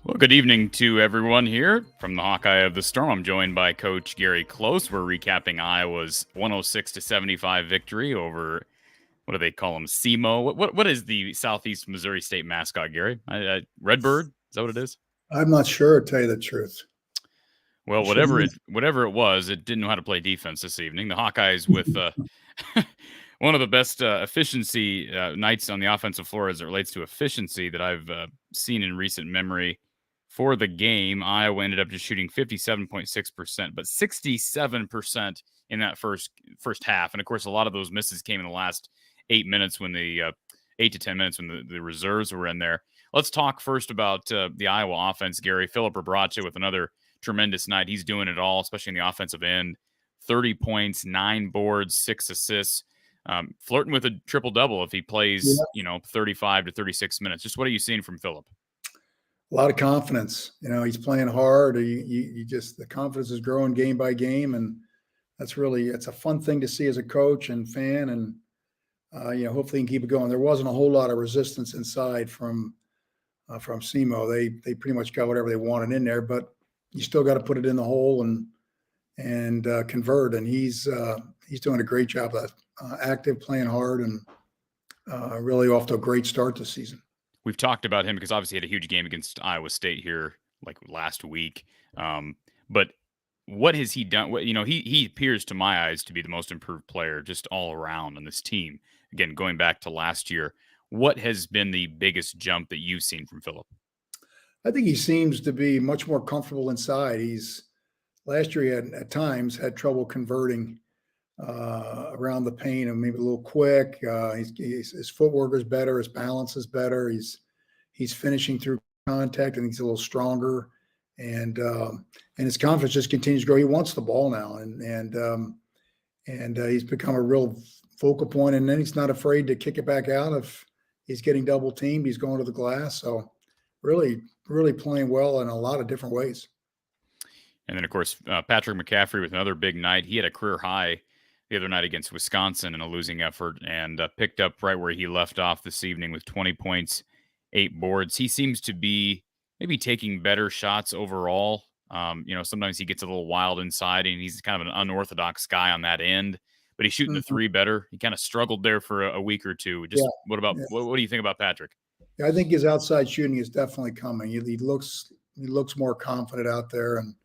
Well, good evening to everyone here from the Hawkeye of the Storm. I'm joined by Coach Gary Close. We're recapping Iowa's 106-75 victory over, what do they call them, SEMO? What is the Southeast Missouri State mascot, Gary? Redbird? Is that what it is? I'm not sure, to tell you the truth. Well, whatever it was, it didn't know how to play defense this evening. The Hawkeyes with one of the best efficiency nights on the offensive floor as it relates to efficiency that I've seen in recent memory. For the game, Iowa ended up just shooting 57.6%, but 67% in that first half. And, of course, a lot of those misses came in the last 8 minutes when 8 to 10 minutes when the reserves were in there. Let's talk first about the Iowa offense, Gary. Filip Rebraca with another tremendous night. He's doing it all, especially in the offensive end. 30 points, 9 boards, 6 assists. Flirting with a triple-double if he plays, 35 to 36 minutes. Just what are you seeing from Filip? A lot of confidence. He's playing hard. You just, the confidence is growing game by game, and it's a fun thing to see as a coach and fan, and hopefully he can keep it going. There wasn't a whole lot of resistance inside from SEMO. They pretty much got whatever they wanted in there, but you still got to put it in the hole and convert. And he's doing a great job of that. Active, playing hard, and really off to a great start this season. We've talked about him because obviously he had a huge game against Iowa State here like last week. But what has he done? He appears to my eyes to be the most improved player just all around on this team. Again, going back to last year, what has been the biggest jump that you've seen from Filip? I think he seems to be much more comfortable inside. Last year he had at times had trouble converting around the paint and maybe a little quick. His footwork is better. His balance is better. He's finishing through contact, and he's a little stronger. And his confidence just continues to grow. He wants the ball now, and he's become a real focal point. And then he's not afraid to kick it back out if he's getting double teamed. He's going to the glass. So really, really playing well in a lot of different ways. And then, of course, Patrick McCaffrey with another big night. He had a career high the other night against Wisconsin in a losing effort, and picked up right where he left off this evening with 20 points, 8 boards. He seems to be maybe taking better shots overall. Sometimes he gets a little wild inside, and he's kind of an unorthodox guy on that end, but he's shooting the three better. He kind of struggled there for a week or two. What do you think about Patrick? Yeah, I think his outside shooting is definitely coming. He looks more confident out there, and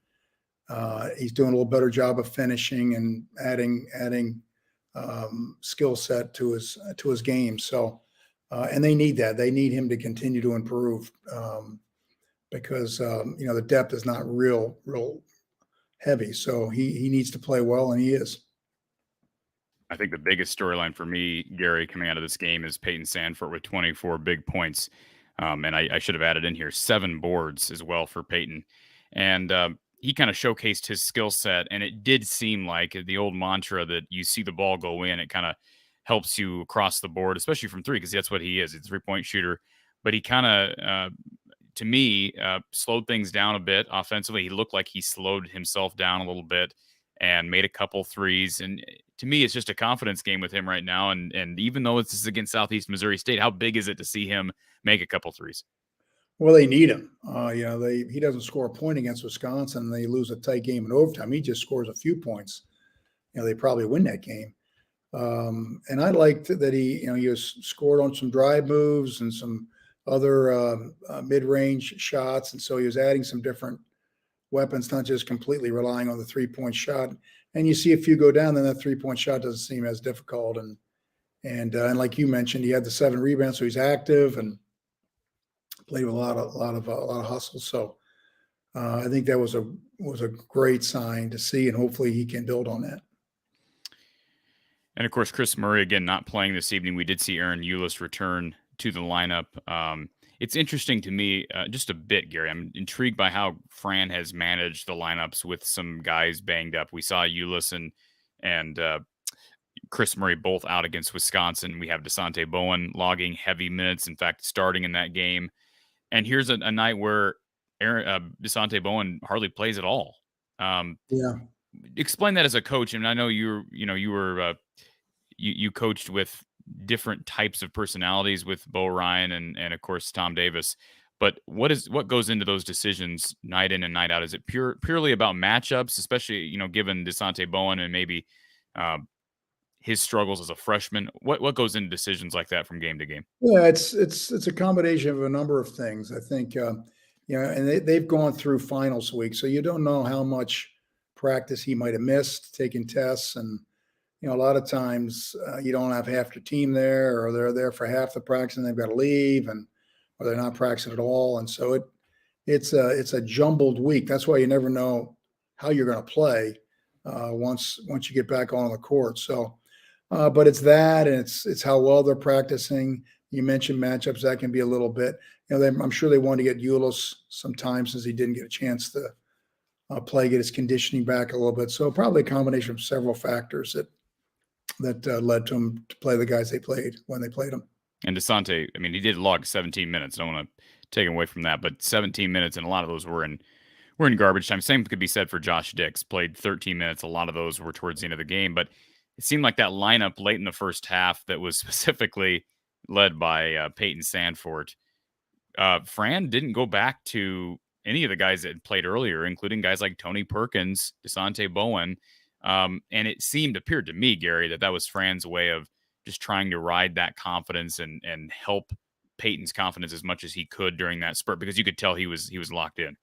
he's doing a little better job of finishing and adding skill set to his game. So, and they need that. They need him to continue to improve because the depth is not real heavy. So he needs to play well, and he is. I think the biggest storyline for me, Gary, coming out of this game is Payton Sandfort with 24 big points. And I should have added in here 7 boards as well for Payton. And he kind of showcased his skill set, and it did seem like the old mantra that you see the ball go in, it kind of helps you across the board, especially from three, because that's what he is. He's a three-point shooter. But he kind of, to me, slowed things down a bit offensively. He looked like he slowed himself down a little bit and made a couple threes. And to me, it's just a confidence game with him right now. And even though this is against Southeast Missouri State, how big is it to see him make a couple threes? Well, they need him. He doesn't score a point against Wisconsin. They lose a tight game in overtime. He just scores a few points. They probably win that game. And I liked that he was scored on some drive moves and some other mid-range shots. And so he was adding some different weapons, not just completely relying on the three-point shot. And you see a few go down, then that three-point shot doesn't seem as difficult. And like you mentioned, he had the 7 rebounds, so he's active and played with a lot of hustle. So I think that was a great sign to see, and hopefully he can build on that. And of course, Chris Murray again not playing this evening. We did see Aaron Eulis return to the lineup. It's interesting to me, just a bit, Gary. I'm intrigued by how Fran has managed the lineups with some guys banged up. We saw Ulis and Chris Murray both out against Wisconsin. We have Desante Bowen logging heavy minutes, in fact, starting in that game. And here's a night where Desante Bowen hardly plays at all. Explain that as a coach. And I know you coached with different types of personalities with Bo Ryan and of course Tom Davis. But what goes into those decisions night in and night out? Is it purely about matchups, especially given Desante Bowen and maybe his struggles as a freshman? What goes into decisions like that from game to game? Yeah, it's a combination of a number of things. I think and they've gone through finals week, so you don't know how much practice he might have missed, taking tests, and a lot of times you don't have half the team there, or they're there for half the practice and they've got to leave, or they're not practicing at all, and so it's a jumbled week. That's why you never know how you're going to play once you get back on the court. So, but it's that, and it's how well they're practicing. You mentioned matchups, that can be a little bit. I'm sure they want to get Ulis some time since he didn't get a chance to play, get his conditioning back a little bit. So probably a combination of several factors that led to him to play the guys they played when they played him. And Desante, I mean, he did log 17 minutes. I don't want to take him away from that, but 17 minutes, and a lot of those were in garbage time. Same could be said for Josh Dix. Played 13 minutes. A lot of those were towards the end of the game, but it seemed like that lineup late in the first half that was specifically led by Payton Sandfort. Fran didn't go back to any of the guys that had played earlier, including guys like Tony Perkins, Desante Bowen. And it appeared to me, Gary, that was Fran's way of just trying to ride that confidence and help Peyton's confidence as much as he could during that spurt, because you could tell he was locked in.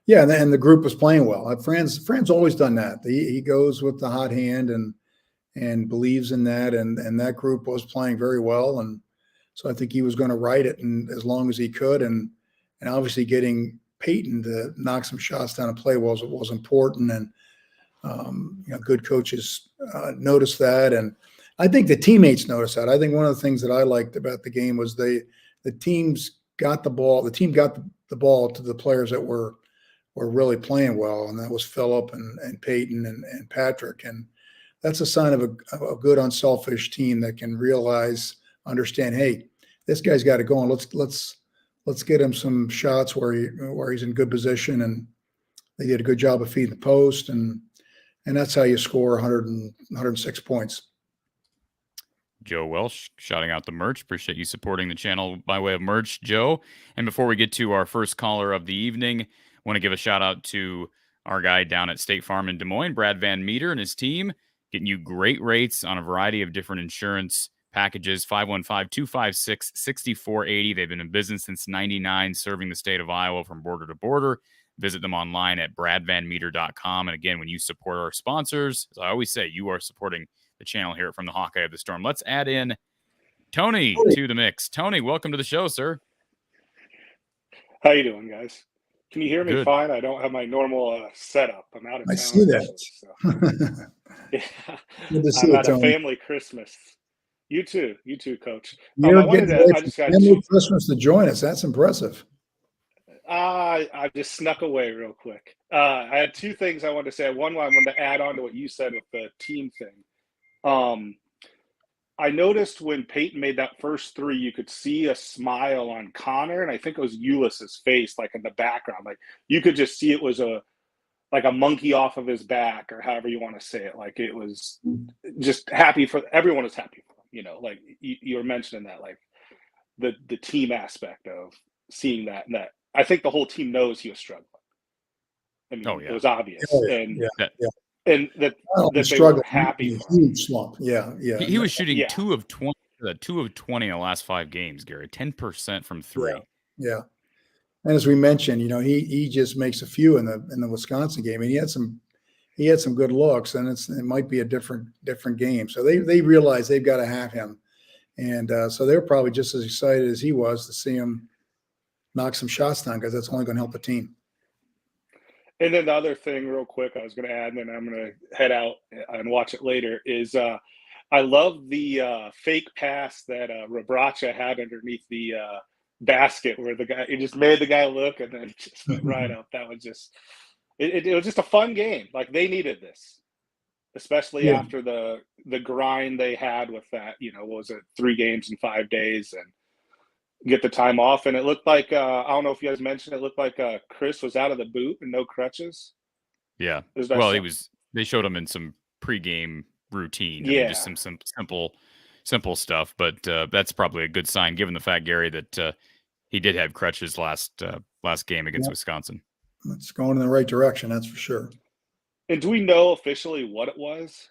Yeah, and the group was playing well. Fran's always done that. He goes with the hot hand and believes in that, and that group was playing very well, and so I think he was going to ride it and as long as he could, and obviously getting Peyton to knock some shots down and play well was important, and good coaches noticed that, and I think the teammates noticed that. I think one of the things that I liked about the game was the teams got the ball. The team got the ball to the players that were really playing well, and that was Filip and Peyton and Patrick, and that's a sign of a good, unselfish team that can understand, hey, this guy's got to go on. Let's get him some shots where he's in good position, and they did a good job of feeding the post, and that's how you score 106 points. Joe Welsh shouting out the merch. Appreciate you supporting the channel by way of merch, Joe. And before we get to our first caller of the evening, want to give a shout out to our guy down at State Farm in Des Moines, Brad Van Meter, and his team, getting you great rates on a variety of different insurance packages. 515-256-6480. They've been in business since 99, serving the state of Iowa from border to border. Visit them online at bradvanmeter.com. And again, when you support our sponsors, as I always say, you are supporting the channel here from the Hawkeye of the Storm. Let's add in Tony to the mix. Tony, welcome to the show, sir. How you doing, guys? Can you hear me Good. fine? I don't have my normal setup. I'm out of town. I see that. So. Yeah. Good to see I'm you, at Tony. a family Christmas. You too, Coach. I just got family Christmas to join us. That's impressive. I just snuck away real quick. I had two things I wanted to say. One, I wanted to add on to what you said with the team thing. I noticed when Peyton made that first three, you could see a smile on Connor, and I think it was Ulis's face, like in the background. Like you could just see it was like a monkey off of his back, or however you want to say it. Like it was just happy for everyone. Was happy for him, like you were mentioning that, like the team aspect of seeing that. And that I think the whole team knows he was struggling. I mean, It was obvious, and that they were happy. Huge slump. Yeah. He was shooting 2 of 20 in the last 5 games, Gary. 10% from 3. Yeah. And as we mentioned, he just makes a few in the Wisconsin game, and he had some good looks, and it might be a different game. So they realize they've got to have him, and so they're probably just as excited as he was to see him knock some shots down, because that's only going to help the team. And then the other thing real quick I was going to add, and then I'm going to head out and watch it later, is I I love the fake pass that Rebraca had underneath the basket, where it just made the guy look and then just went right up. That was just it was just a fun game. Like, they needed this, especially after the grind they had with that. What was it, 3 games in 5 days, and get the time off. And it looked like I don't know if you guys mentioned, it looked like Chris was out of the boot and no crutches. Yeah. Well, they showed him in some pregame routine. I mean, just some simple stuff, but that's probably a good sign, given the fact, Gary, that he did have crutches last game against Wisconsin. It's going in the right direction, that's for sure. And do we know officially what it was?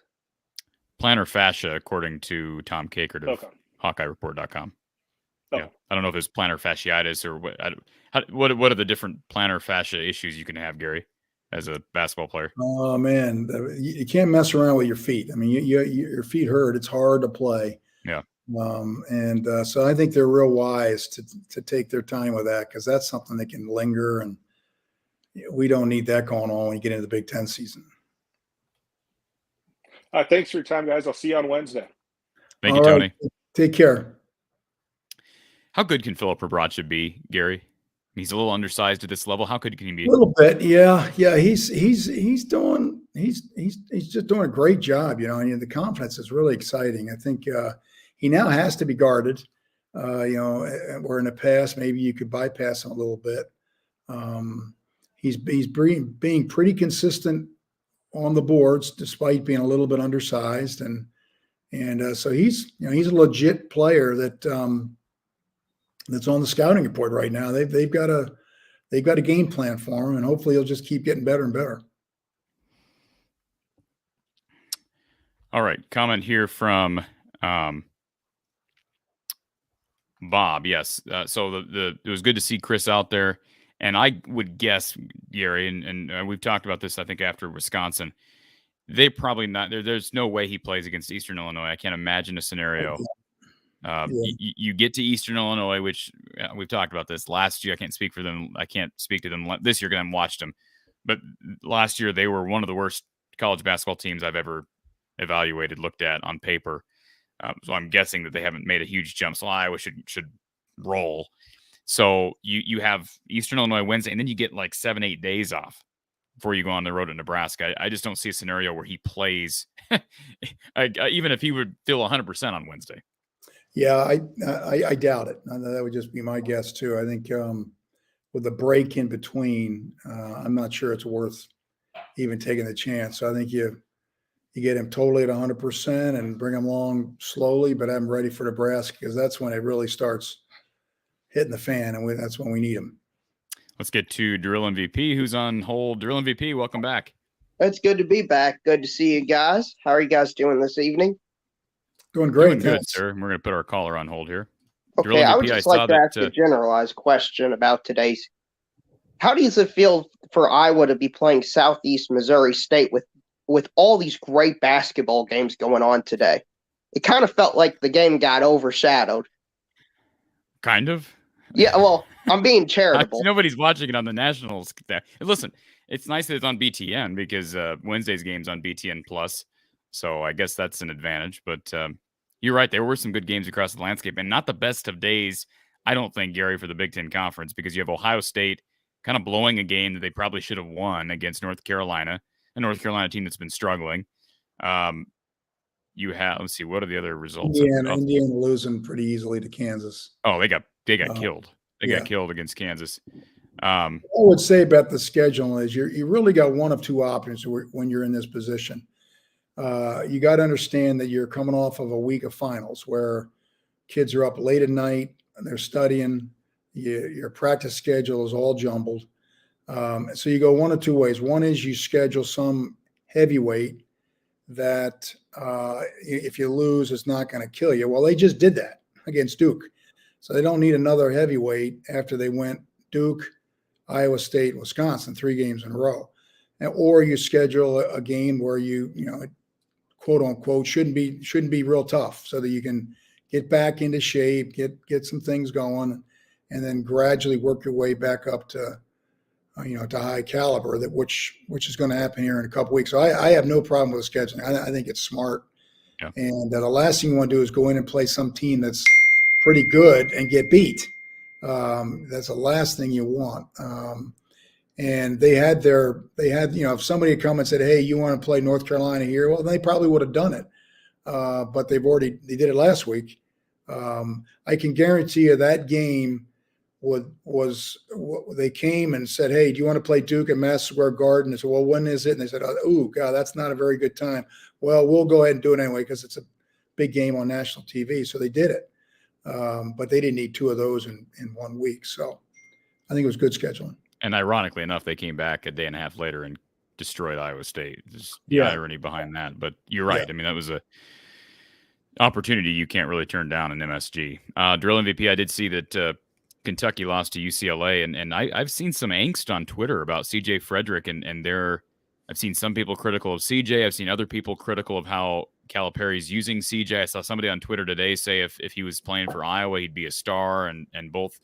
Plantar fascia, according to Tom Kakert of HawkeyeReport.com. Oh. Yeah, I don't know if it's plantar fasciitis or what. What are the different plantar fascia issues you can have, Gary, as a basketball player? Oh man, you can't mess around with your feet. I mean, your feet hurt. It's hard to play. Yeah. So I think they're real wise to take their time with that, because that's something that can linger, and we don't need that going on when you get into the Big Ten season. Thanks for your time, guys. I'll see you on Wednesday. Thank you, Tony. Right. Take care. How good can Filip Rebraca be, Gary? He's a little undersized at this level. How good can he be? A little bit, yeah. He's just doing a great job. And the confidence is really exciting. I think he now has to be guarded. Where in the past maybe you could bypass him a little bit. He's being pretty consistent on the boards despite being a little bit undersized, and so he's a legit player that's on the scouting report right now. They've got a game plan for him, and hopefully he'll just keep getting better and better. All right, comment here from Bob. Yes, so it was good to see Chris out there, and I would guess, Gary, and we've talked about this, I think, after Wisconsin, they probably not. There's no way he plays against Eastern Illinois. I can't imagine a scenario. You get to Eastern Illinois, which we've talked about this last year. I can't speak for them. I can't speak to them this year because I haven't watched them. But last year, they were one of the worst college basketball teams I've ever looked at on paper. So I'm guessing that they haven't made a huge jump. So Iowa should roll. So you have Eastern Illinois Wednesday, and then you get like 7-8 days off before you go on the road to Nebraska. I just don't see a scenario where he plays, even if he would feel 100% on Wednesday. Yeah, I doubt it. That would just be my guess too. I think with the break in between, I'm not sure it's worth even taking the chance. So I think you get him totally at 100% and bring him along slowly, but have him ready for Nebraska, because that's when it really starts hitting the fan, and that's when we need him. Let's get to Drill MVP, who's on hold. Drill MVP, welcome back. It's good to be back. Good to see you guys. How are you guys doing this evening? Doing great. Doing good, sir. We're going to put our caller on hold here. Okay, I would just like to ask a generalized question about today's. How does it feel for Iowa to be playing Southeast Missouri State with all these great basketball games going on today? It kind of felt like the game got overshadowed. Kind of? Yeah, well, I'm being charitable. Nobody's watching it on the Nationals. Listen, it's nice that it's on BTN, because Wednesday's game's on BTN Plus. So I guess that's an advantage. But you're right. There were some good games across the landscape, and not the best of days, I don't think, Gary, for the Big Ten Conference, because you have Ohio State kind of blowing a game that they probably should have won against North Carolina, a North Carolina team that's been struggling. You have, let's see, what are the other results? Indiana losing pretty easily to Kansas. Oh, they got killed. They got killed against Kansas. I would say about the schedule is you really got one of two options when you're in this position. You got to understand that you're coming off of a week of finals where kids are up late at night and they're studying. Your practice schedule is all jumbled. So you go one of two ways. One is you schedule some heavyweight that if you lose, it's not going to kill you. Well, they just did that against Duke. So they don't need another heavyweight after they went Duke, Iowa State, Wisconsin, 3 games in a row. Or you schedule a game where you quote unquote shouldn't be real tough, so that you can get back into shape, get some things going, and then gradually work your way back up to to high caliber, which is going to happen here in a couple weeks. So I have no problem with the scheduling. I think it's smart. Yeah. And the last thing you want to do is go in and play some team that's pretty good and get beat. That's the last thing you want. And they had, if somebody had come and said, hey, you want to play North Carolina here? Well, they probably would have done it. But they did it last week. I can guarantee you that game they came and said, hey, do you want to play Duke at Madison Square Garden? I said, well, when is it? And they said, oh, God, that's not a very good time. Well, we'll go ahead and do it anyway because it's a big game on national TV. So they did it. But they didn't need two of those in 1 week. So I think it was good scheduling. And ironically enough, they came back a day and a half later and destroyed Iowa State. Just the irony behind that. But you're right. Yeah. I mean, that was a opportunity you can't really turn down in MSG. Drill MVP, I did see that Kentucky lost to UCLA, and I've seen some angst on Twitter about CJ Frederick, and I've seen some people critical of CJ. I've seen other people critical of how Calipari's using CJ. I saw somebody on Twitter today say if he was playing for Iowa, he'd be a star, and both,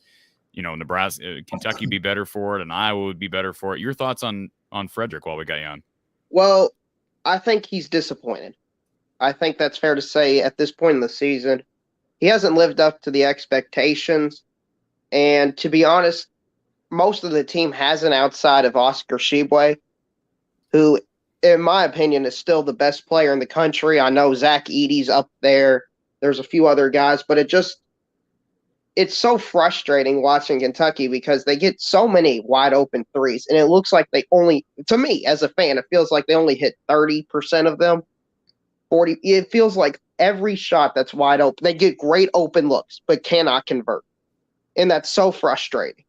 Nebraska, Kentucky be better for it, and Iowa would be better for it. Your thoughts on Frederick while we got you on? Well, I think he's disappointed. I think that's fair to say at this point in the season. He hasn't lived up to the expectations. And to be honest, most of the team hasn't outside of Oscar Tshiebwe, who, in my opinion, is still the best player in the country. I know Zach Edey's up there. There's a few other guys, but it's so frustrating watching Kentucky because they get so many wide open threes. And it looks like to me as a fan, it feels like they only hit 30% of them. 40. It feels like every shot that's wide open, they get great open looks, but cannot convert. And that's so frustrating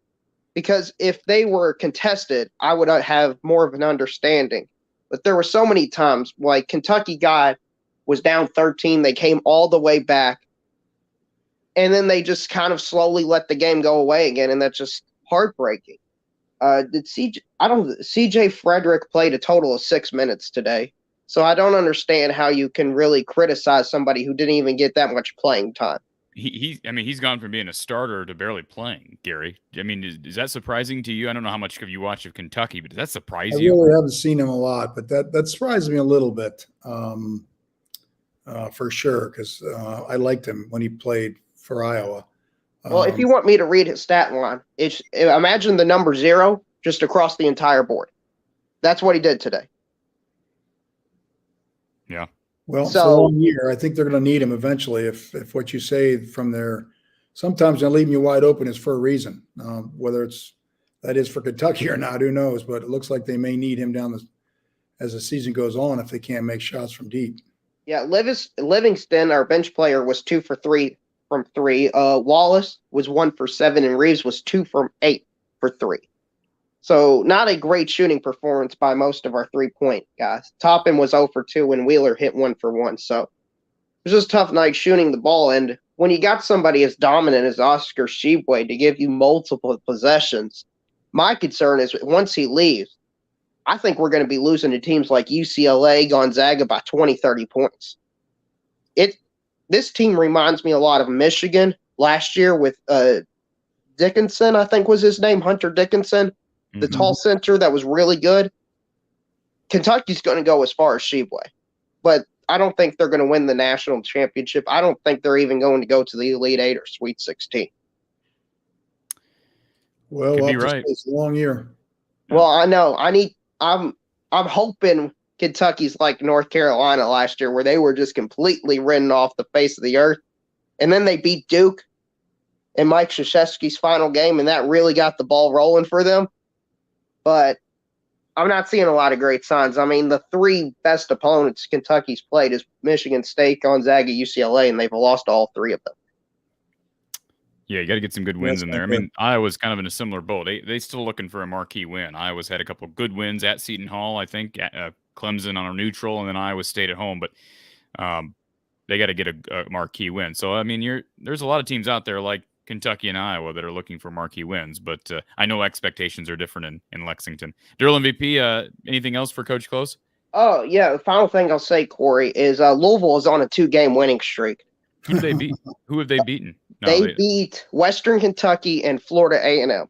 because if they were contested, I would have more of an understanding. But there were so many times like Kentucky guy was down 13. They came all the way back. And then they just kind of slowly let the game go away again. And that's just heartbreaking. CJ Frederick played a total of 6 minutes today. So I don't understand how you can really criticize somebody who didn't even get that much playing time. He's gone from being a starter to barely playing, Gary. I mean, is that surprising to you? I don't know how much have you watched of Kentucky, but does that surprise you? I really haven't seen him a lot, but that surprised me a little bit, for sure, because I liked him when he played for Iowa. Well, if you want me to read his stat line, imagine the number 0 just across the entire board. That's what he did today. Yeah. Well, it's a long year. I think they're going to need him eventually. If what you say from there, sometimes they're leaving you wide open is for a reason. Whether that is for Kentucky or not, who knows? But it looks like they may need him as the season goes on if they can't make shots from deep. Yeah, Livingston, our bench player, was 2 for 3 from 3. Wallace was 1 for 7, and Reeves was 2 from 8 for 3. So not a great shooting performance by most of our 3-point guys. Toppin was 0 for 2, and Wheeler hit 1 for 1. So it was just a tough night shooting the ball. And when you got somebody as dominant as Oscar Tshiebwe to give you multiple possessions, my concern is once he leaves, I think we're going to be losing to teams like UCLA, Gonzaga by 20, 30 points. This team reminds me a lot of Michigan last year with Dickinson, I think was his name, Hunter Dickinson. The tall center that was really good. Kentucky's going to go as far as Tshiebwe, but I don't think they're going to win the national championship. I don't think they're even going to go to the Elite 8 or Sweet 16. Well, right. It's a long year. Well, I know. I'm hoping Kentucky's like North Carolina last year, where they were just completely written off the face of the earth, and then they beat Duke in Mike Krzyzewski's final game, and that really got the ball rolling for them. But I'm not seeing a lot of great signs. I mean, the 3 best opponents Kentucky's played is Michigan State, Gonzaga, UCLA, and they've lost all 3 of them. Yeah, you got to get some good wins in there. I mean, Iowa's kind of in a similar boat. They still looking for a marquee win. Iowa's had a couple of good wins at Seton Hall, I think, Clemson on a neutral, and then Iowa State at home. But they got to get a marquee win. So, I mean, there's a lot of teams out there like Kentucky and Iowa that are looking for marquee wins, but I know expectations are different in Lexington. Durrell MVP, anything else for Coach Close? Oh, yeah. The final thing I'll say, Corey, is Louisville is on a 2-game winning streak. Who have they beat? Who have they beaten? No, they beat Western Kentucky and Florida A&M.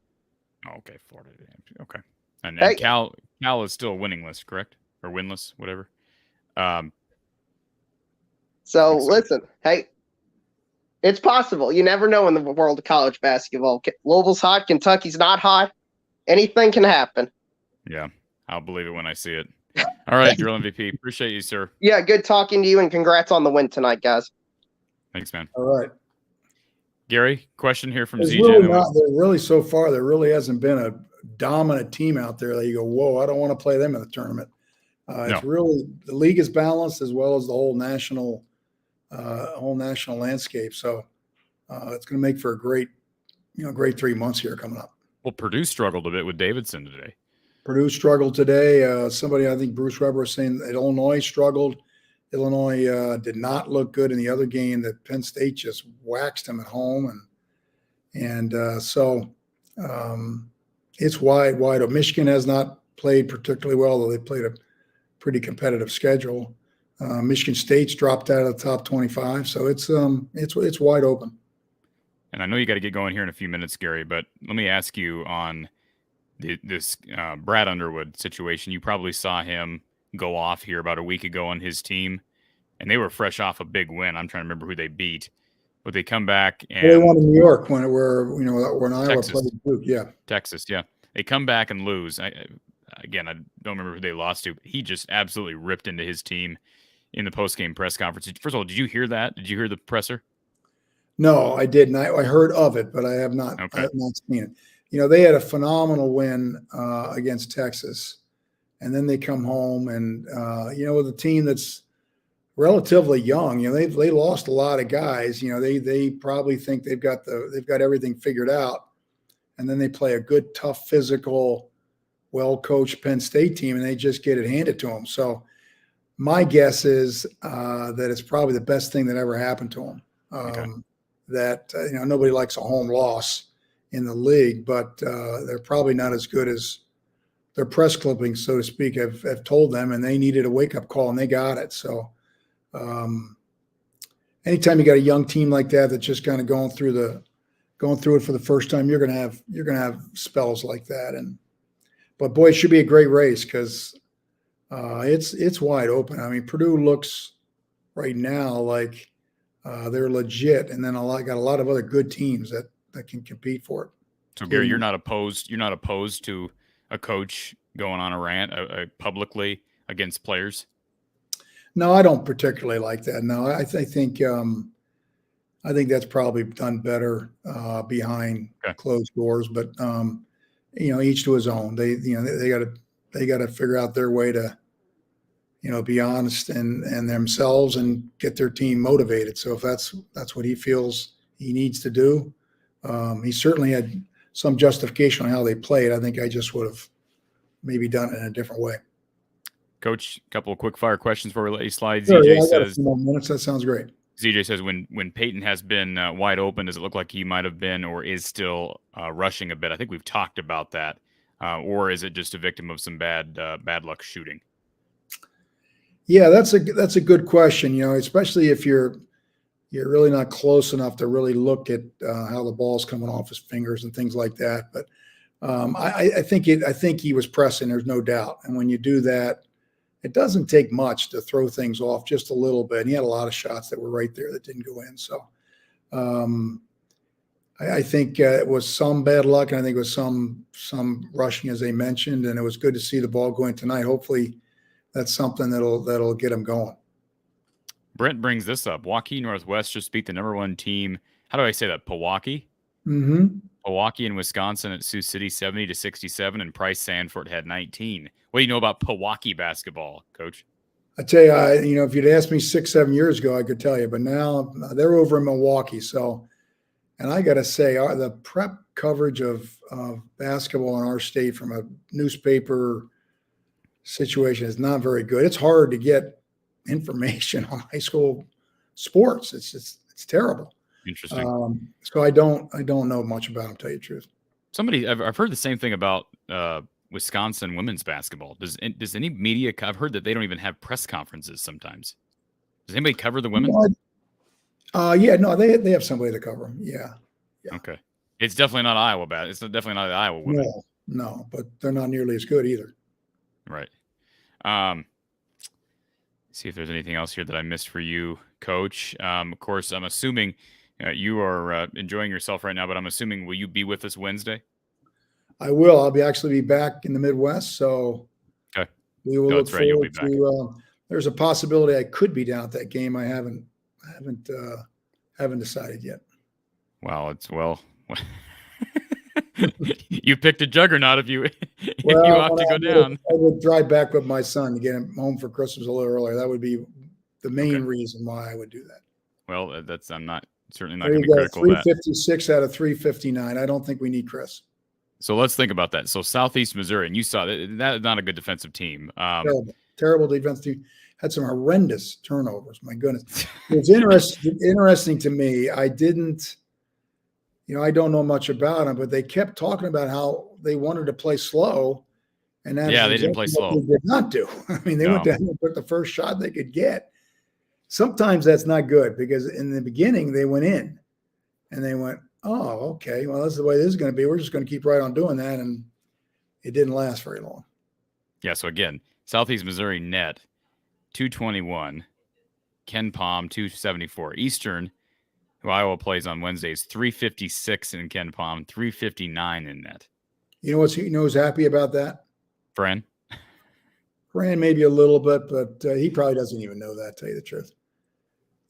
Oh, okay, Florida A&M. Okay. And Cal is still winningless, correct? Or winless, whatever. So listen, hey, it's possible. You never know in the world of college basketball. Louisville's hot. Kentucky's not hot. Anything can happen. Yeah, I'll believe it when I see it. All right, Drill MVP. Appreciate you, sir. Yeah, good talking to you, and congrats on the win tonight, guys. Thanks, man. All right. Gary, question here from ZJ. Really, so far, there really hasn't been a dominant team out there that you go, whoa, I don't want to play them in the tournament. It's really, the league is balanced as well as the whole national landscape. So it's going to make for a great 3 months here coming up. Well, Purdue struggled a bit with Davidson today. Purdue struggled today. Somebody, I think Bruce Weber was saying that Illinois struggled. Illinois did not look good in the other game. That Penn State just waxed them at home, so it's wide open. Michigan has not played particularly well, though they played a pretty competitive schedule. Michigan State's dropped out of the top 25, so it's wide open. And I know you got to get going here in a few minutes, Gary, but let me ask you on this Brad Underwood situation. You probably saw him go off here about a week ago on his team, and they were fresh off a big win. I'm trying to remember who they beat, but they come back and they won in New York when Iowa played Duke. Yeah, Texas. Yeah, they come back and lose. I don't remember who they lost to. But he just absolutely ripped into his team in the post-game press conference. First of all, did you hear that? Did you hear the presser? No, I didn't. I heard of it, but I have not. Okay. I have not seen it. They had a phenomenal win against Texas. And then they come home and, with a team that's relatively young, they lost a lot of guys. They probably think they've got everything figured out. And then they play a good, tough, physical, well-coached Penn State team, and they just get it handed to them. So my guess is that it's probably the best thing that ever happened to them. That, nobody likes a home loss in the league, but they're probably not as good as their press clippings, so to speak, have told them, and they needed a wake-up call, and they got it. So anytime you got a young team like that that's just kind of going through it for the first time, you're gonna have spells like that. But boy, it should be a great race because it's wide open. I mean, Purdue looks right now like they're legit, and then got a lot of other good teams that can compete for it. So Gary, you're not opposed to a coach going on a rant publicly against players? No, I don't particularly like that. No, I think that's probably done better behind closed doors. But each to his own. They got to figure out their way to be honest and themselves and get their team motivated. So if that's what he feels he needs to do, he certainly had some justification on how they played. I think I just would have maybe done it in a different way. Coach, a couple of quick fire questions before we let you slide. Sure, ZJ says a few more minutes. That sounds great. ZJ says when Payton has been wide open, does it look like he might have been or is still rushing a bit? I think we've talked about that. Or is it just a victim of some bad luck shooting? Yeah, that's a good question. Especially if you're really not close enough to really look at how the ball's coming off his fingers and things like that. But I think he was pressing. There's no doubt. And when you do that, it doesn't take much to throw things off just a little bit. And he had a lot of shots that were right there that didn't go in. So I think it was some bad luck, and I think it was some rushing, as they mentioned. And it was good to see the ball going tonight. Hopefully, that's something that'll get him going. Brent brings this up. Waukee Northwest just beat the #1 team. How do I say that? Pewaukee? Mm-hmm. Pewaukee in Wisconsin at Sioux City 70-67, and Payton Sandfort had 19. What do you know about Pewaukee basketball, Coach? I tell you, if you'd asked me 6-7 years ago, I could tell you. But now they're over in Milwaukee. So, and I got to say, the prep coverage of basketball in our state from a newspaper situation is not very good. It's hard to get information on high school sports. It's terrible. Interesting. So I don't know much about them, to tell you the truth. I've heard the same thing about Wisconsin women's basketball. Does any media? I've heard that they don't even have press conferences sometimes. Does anybody cover the women? They have somebody to cover them. Yeah. Okay. It's definitely not Iowa bad. It's definitely not the Iowa women. No, but they're not nearly as good either. Right. See if there's anything else here that I missed for you, Coach. Of course, I'm assuming you are enjoying yourself right now, but I'm assuming, will you be with us Wednesday? I will. I'll be back in the Midwest, so okay. We will look forward to. There's a possibility I could be down at that game. I haven't decided yet. Well, you picked a juggernaut if you opt to go down. I would drive back with my son to get him home for Christmas a little earlier. That would be the main reason why I would do that. Well, I'm certainly not going to be critical of that. 356 out of 359. I don't think we need Chris. So let's think about that. So Southeast Missouri, and you saw that is not a good defensive team. Terrible defensive team. Had some horrendous turnovers. My goodness. It's interesting to me. I don't know much about them, but they kept talking about how they wanted to play slow. And they didn't play slow. They did not do. I mean, they went down and took the first shot they could get. Sometimes that's not good because in the beginning they went in and they went, oh, okay, well, that's the way this is going to be. We're just going to keep right on doing that. And it didn't last very long. Yeah. So again, Southeast Missouri net 221, Ken Palm 274, Eastern, who Iowa plays on Wednesdays, 356 in Ken Palm, 359 in net. You know who's happy about that? Fran maybe a little bit, but he probably doesn't even know that, to tell you the truth.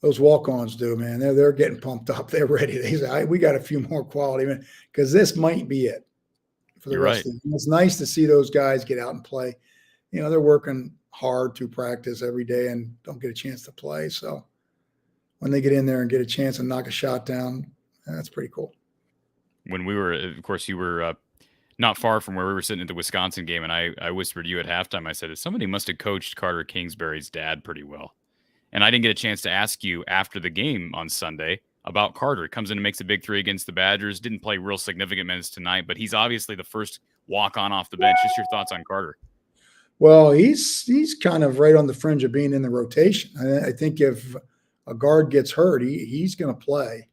Those walk-ons do, man. They're getting pumped up. They're ready. They say, we got a few more quality, man, because this might be it for the rest of the year. It's nice to see those guys get out and play. They're working hard to practice every day and don't get a chance to play. So when they get in there and get a chance and knock a shot down, that's pretty cool. When we were, of course, you were not far from where we were sitting at the Wisconsin game, and I whispered to you at halftime, I said, somebody must have coached Carter Kingsbury's dad pretty well. And I didn't get a chance to ask you after the game on Sunday about Carter. Comes in and makes a big three against the Badgers. Didn't play real significant minutes tonight, but he's obviously the first walk-on off the bench. Just your thoughts on Carter. Well, he's kind of right on the fringe of being in the rotation. I think if a guard gets hurt, he's going to play.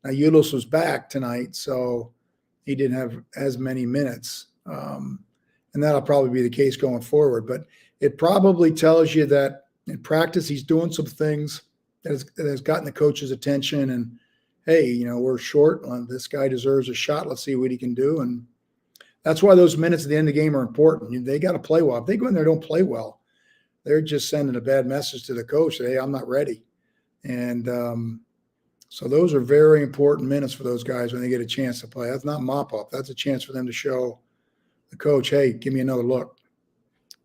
Now, Ulis was back tonight, so he didn't have as many minutes. And that'll probably be the case going forward. But it probably tells you that in practice, he's doing some things that has gotten the coach's attention. And, hey, we're short. This guy deserves a shot. Let's see what he can do. And that's why those minutes at the end of the game are important. They got to play well. If they go in there and don't play well, they're just sending a bad message to the coach that, hey, I'm not ready. And so those are very important minutes for those guys when they get a chance to play. That's not mop-up. That's a chance for them to show the coach, hey, give me another look.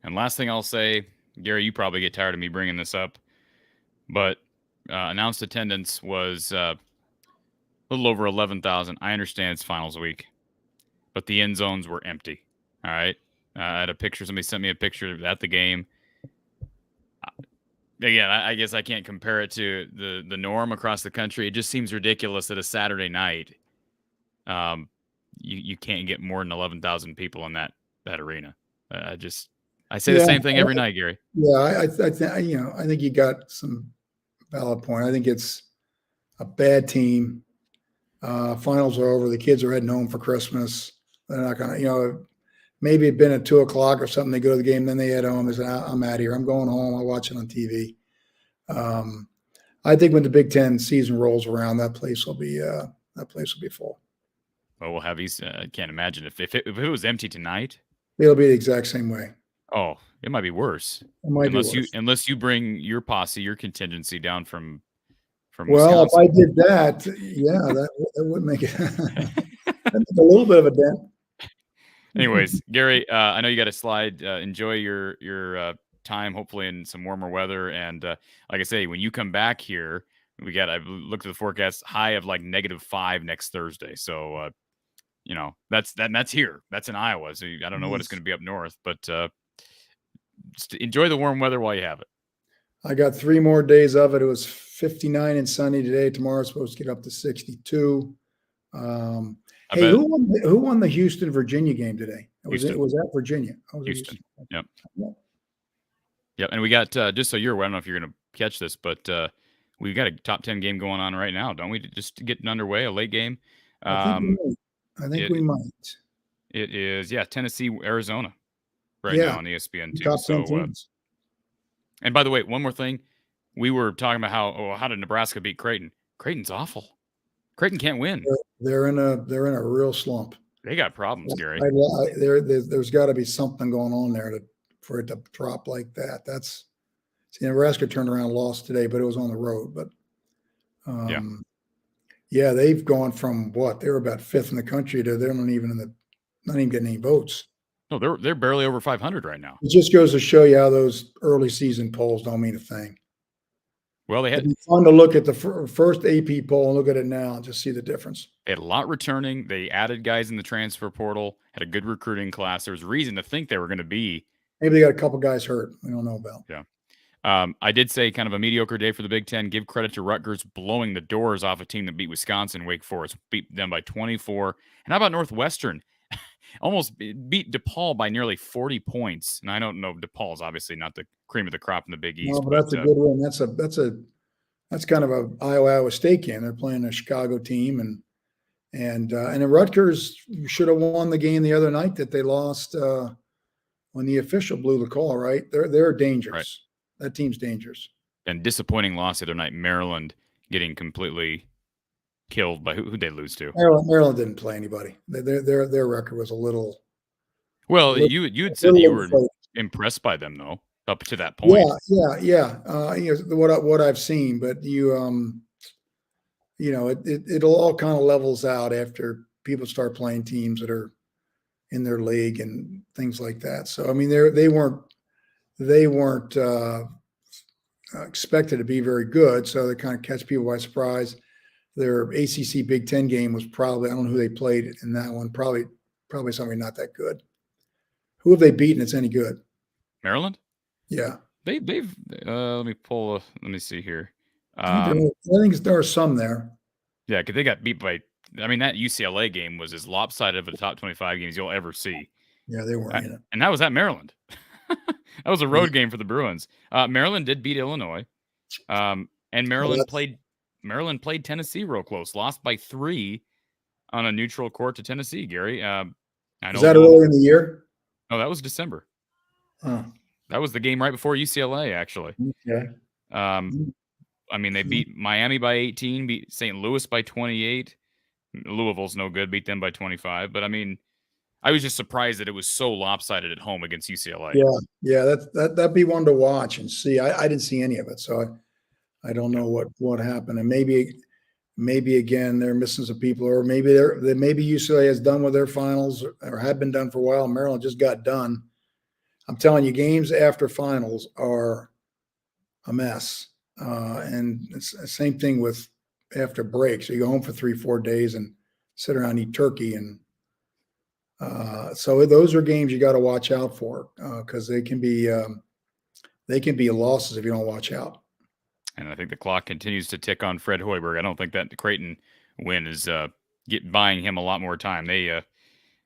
And last thing I'll say, Gary, you probably get tired of me bringing this up, but announced attendance was a little over 11,000. I understand it's finals week, but the end zones were empty. All right. I had a picture. Somebody sent me a picture at the game. Again, I guess I can't compare it to the norm across the country. It just seems ridiculous that a Saturday night, you can't get more than 11,000 people in that arena. I say the same thing every night, Gary. Yeah, I think you got some valid point. I think it's a bad team. Finals are over. The kids are heading home for Christmas. They're not going to, maybe it'd been at 2:00 or something. They go to the game, then they head home. They say, I'm out of here. I'm going home. I'll watch it on TV. I think when the Big Ten season rolls around, that place will be full. Well, we'll have these. I can't imagine if it was empty tonight. It'll be the exact same way. Oh, it might be worse. Unless you bring your posse, your contingency down from well, Wisconsin. If I did that, yeah, that would make it a little bit of a dent. Anyways, Gary, I know you got to slide. Enjoy your time, hopefully in some warmer weather. And like I say, when you come back here, I've looked at the forecast, high of like -5 next Thursday. So, that's here. That's in Iowa. So I don't know what it's going to be up north, but just enjoy the warm weather while you have it. I got 3 more days of it. It was 59 and sunny today. Tomorrow's supposed to get up to 62. Hey, who won the Houston, Virginia game today? Was that Virginia? Houston. Yep. Yep. And we got, just so you're aware, I don't know if you're going to catch this, but we've got a top 10 game going on right now, don't we? Just getting underway, a late game. I think we might. It is, Tennessee, Arizona now on ESPN2. Top 10 teams. And by the way, one more thing. We were talking about how did Nebraska beat Creighton? Creighton's awful. Creighton can't win. They're in a real slump. They got problems, Gary. There's got to be something going on there for it to drop like that. Nebraska turned around and lost today, but it was on the road. But yeah, they've gone from what they were about 5th in the country to they're not even getting any votes. No, they're barely over 500 right now. It just goes to show you how those early season polls don't mean a thing. Well, it'd be fun to look at the first AP poll and look at it now and just see the difference. They had a lot returning. They added guys in the transfer portal, had a good recruiting class. There was reason to think they were going to be. Maybe they got a couple guys hurt. We don't know about. Yeah. I did say kind of a mediocre day for the Big Ten. Give credit to Rutgers blowing the doors off a team that beat Wisconsin. Wake Forest beat them by 24. And how about Northwestern? Almost beat DePaul by nearly 40 points. And I don't know, DePaul's obviously not the cream of the crop in the Big East. No, but that's a good win. That's kind of a Iowa State game. They're playing a Chicago team, and Rutgers should have won the game the other night that they lost when the official blew the call. Right, they're dangerous. Right. That team's dangerous. And disappointing loss the other night. Maryland getting completely killed by who'd they lose to? Maryland didn't play anybody. Their record was a little. Well, you'd said you were impressed by them though. Up to that point. Yeah. What I've seen, but it'll all kind of levels out after people start playing teams that are in their league and things like that. So I mean, they weren't expected to be very good, so they kind of catch people by surprise. Their ACC Big Ten game was probably, I don't know who they played in that one. Probably somebody not that good. Who have they beaten? It's any good? Maryland. Yeah, they've. Let me see here. I think there are some there. Yeah, because they got beat by. I mean, that UCLA game was as lopsided of a top 25 games you'll ever see. Yeah, they weren't in it, and that was at Maryland. That was a road game for the Bruins. Maryland did beat Illinois, and Maryland played Tennessee real close. Lost by 3 on a neutral court to Tennessee. Gary, I know. Is that early in the year? No, that was December. Huh. That was the game right before UCLA, actually. Okay. I mean, they beat Miami by 18, beat St. Louis by 28. Louisville's no good, beat them by 25. But I mean, I was just surprised that it was so lopsided at home against UCLA. Yeah, that'd be one to watch and see. I didn't see any of it, so I don't know what happened. And maybe again they're missing some people, or maybe UCLA has done with their finals or had been done for a while. Maryland just got done. I'm telling you, games after finals are a mess. And it's the same thing with after break. So you go home for 3-4 days and sit around and eat turkey. And so those are games you got to watch out for because they can be losses if you don't watch out. And I think the clock continues to tick on Fred Hoiberg. I don't think that the Creighton win is buying him a lot more time. They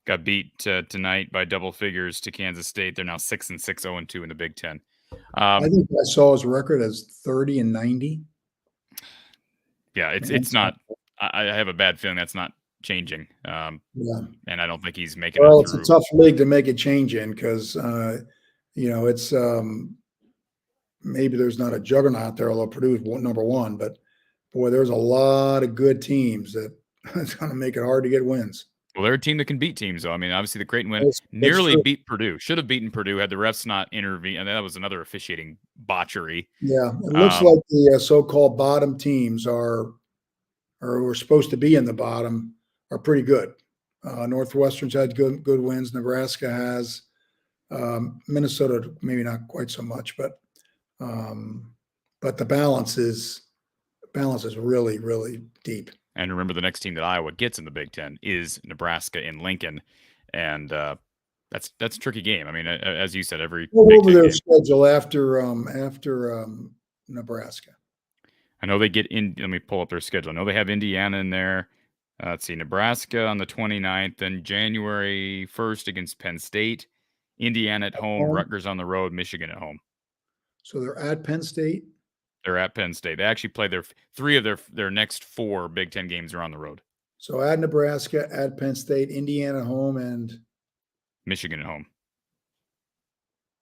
got beat tonight by double figures to Kansas State. They're now 6-6, 0-2 in the Big Ten. I think I saw his record as 30-90. Yeah, it's not. I have a bad feeling that's not changing. Yeah, and I don't think he's making. Well, it's a tough league to make a change in because it's maybe there's not a juggernaut there, although Purdue's number one. But boy, there's a lot of good teams that it's going to make it hard to get wins. Well, they're a team that can beat teams, though. I mean, obviously the Creighton win nearly beat Purdue. Should have beaten Purdue had the refs not intervened. And that was another officiating botchery. Yeah, it looks like the so-called bottom teams are supposed to be in the bottom are pretty good. Northwestern's had good wins. Nebraska has. Minnesota maybe not quite so much, but the balance is really, really deep. And remember, the next team that Iowa gets in the Big Ten is Nebraska in Lincoln, and that's a tricky game. I mean, as you said, every over their schedule after Nebraska. I know they get in. Let me pull up their schedule. I know they have Indiana in there. Let's see, Nebraska on the 29th, then January 1st against Penn State, Indiana at home, Rutgers on the road, Michigan at home. So they're at Penn State. They're at Penn State. They actually play three of their next 4 Big Ten games are on the road. So at Nebraska, at Penn State, Indiana at home, and Michigan at home.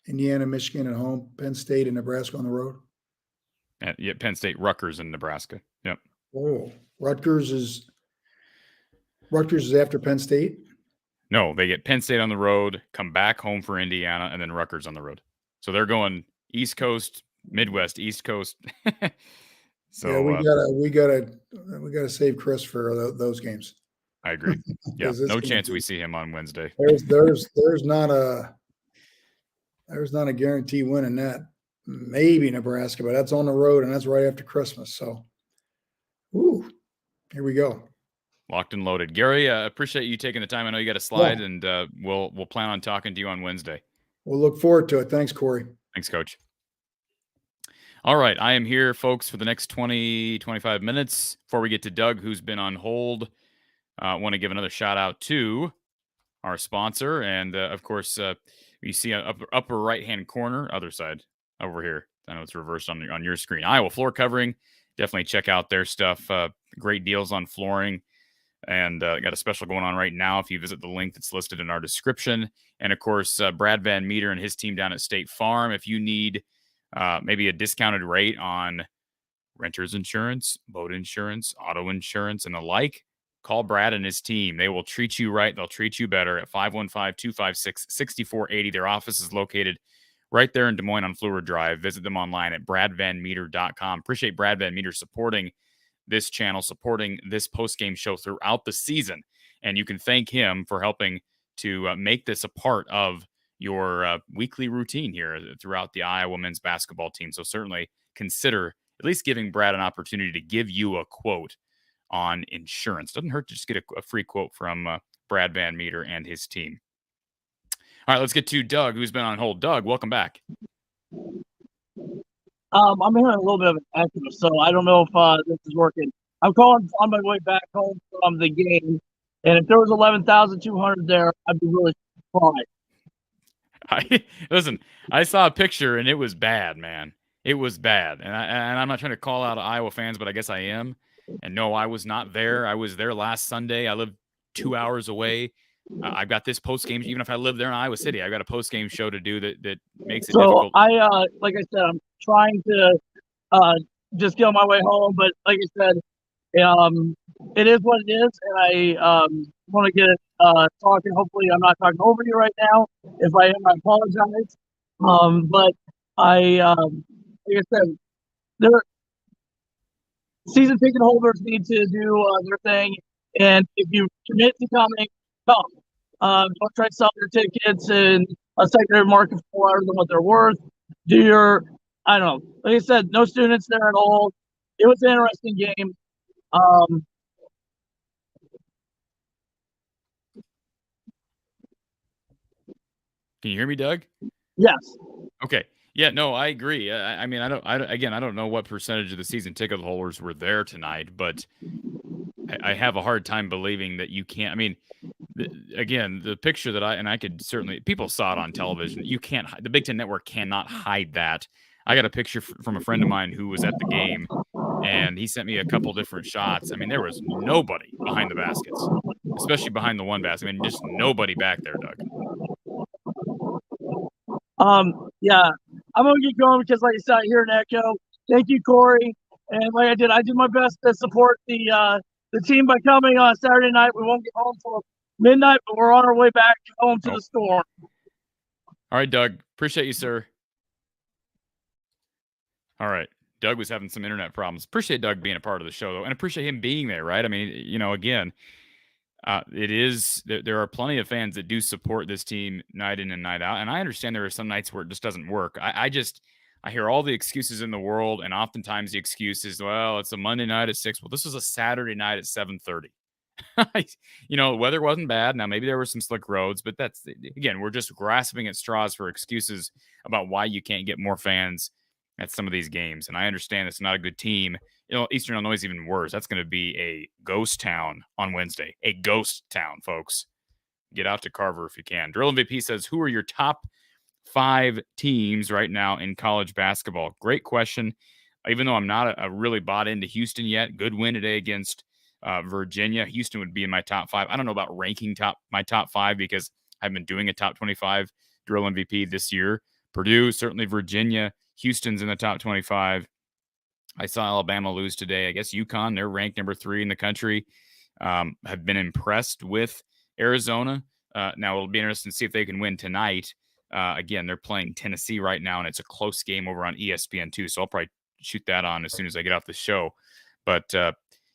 Indiana, Michigan at home, Penn State and Nebraska on the road. Yeah, Penn State, Rutgers, and Nebraska. Yep. Oh, Rutgers is after Penn State? No, they get Penn State on the road, come back home for Indiana, and then Rutgers on the road. So they're going East Coast, Midwest, East Coast. So yeah, we gotta save Chris for those games. I agree. Yeah, no chance we see him on Wednesday. There's not a guarantee win in that. Maybe Nebraska, but that's on the road and that's right after Christmas. So, here we go. Locked and loaded. Gary, appreciate you taking the time. I know you got a slide, and we'll plan on talking to you on Wednesday. We'll look forward to it. Thanks, Corey. Thanks, Coach. All right, I am here, folks, for the next 20, 25 minutes. Before we get to Doug, who's been on hold, I want to give another shout-out to our sponsor. And, of course, you see upper right-hand corner, other side, over here. I know it's reversed on your screen. Iowa Floor Covering. Definitely check out their stuff. Great deals on flooring. And got a special going on right now if you visit the link that's listed in our description. And, of course, Brad Van Meter and his team down at State Farm. If you need maybe a discounted rate on renter's insurance, boat insurance, auto insurance, and the like, call Brad and his team. They will treat you right. They'll treat you better at 515-256-6480. Their office is located right there in Des Moines on Fluor Drive. Visit them online at bradvanmeter.com. Appreciate Brad Van Meter supporting this channel, supporting this post-game show throughout the season. And you can thank him for helping to make this a part of your weekly routine here throughout the Iowa men's basketball team. So certainly consider at least giving Brad an opportunity to give you a quote on insurance. Doesn't hurt to just get a free quote from Brad Van Meter and his team. All right, let's get to Doug, who's been on hold. Doug, welcome back. I'm hearing a little bit of an echo, so I don't know if this is working. I'm calling on my way back home from the game, and if there was 11,200 there, I'd be really surprised. Listen, I saw a picture, and it was bad, man. It was bad. And I'm not trying to call out Iowa fans, but I guess I am. And no, I was not there. I was there last Sunday. I live 2 hours away. I've got this post-game. Even if I live there in Iowa City, I've got a post-game show to do that makes it difficult. So like I said, I'm trying to just get on my way home. But like I said, it is what it is. And I want to get talking. Hopefully I'm not talking over you right now. If I am, I apologize. But like I said, season ticket holders need to do their thing. And if you commit to coming, come. Don't try to sell your tickets in a secondary market for more than what they're worth. I don't know. Like I said, no students there at all. It was an interesting game. Can you hear me, Doug? Yes. Okay. Yeah, no, I agree. I mean, I don't know what percentage of the season ticket holders were there tonight, but I have a hard time believing that you can't. I mean, again, the picture that I could certainly, people saw it on television. You can't, the Big Ten Network cannot hide that. I got a picture from a friend of mine who was at the game, and he sent me a couple different shots. I mean, there was nobody behind the baskets, especially behind the one basket. I mean, just nobody back there, Doug. Yeah, I'm gonna get going because, like I said, I hear an echo. Thank you, Corey. And like I did my best to support the team by coming on Saturday night. We won't get home till midnight, but we're on our way back home to the storm. All right, Doug. Appreciate you, sir. All right. Doug was having some internet problems. Appreciate Doug being a part of the show, though, and appreciate him being there, right? I mean, again, there are plenty of fans that do support this team night in and night out, and I understand there are some nights where it just doesn't work. I hear all the excuses in the world, and oftentimes the excuse is, well, it's a Monday night at 6. Well, this was a Saturday night at 7:30. The weather wasn't bad. Now, maybe there were some slick roads, but that's, again, we're just grasping at straws for excuses about why you can't get more fans at some of these games. And I understand it's not a good team. Eastern Illinois is even worse. That's going to be a ghost town on Wednesday. A ghost town, folks. Get out to Carver if you can. Drill MVP says, who are your top 5 teams right now in college basketball? Great question. Even though I'm not a really bought into Houston yet, good win today against Virginia. Houston would be in my top 5. I don't know about ranking my top 5 because I've been doing a top 25 drill MVP this year, Purdue, certainly Virginia. Houston's in the top 25. I saw Alabama lose today. I guess UConn, they're ranked number 3 in the country. Have been impressed with Arizona. Now, it'll be interesting to see if they can win tonight. Again, they're playing Tennessee right now, and it's a close game over on ESPN2, so I'll probably shoot that on as soon as I get off the show. But,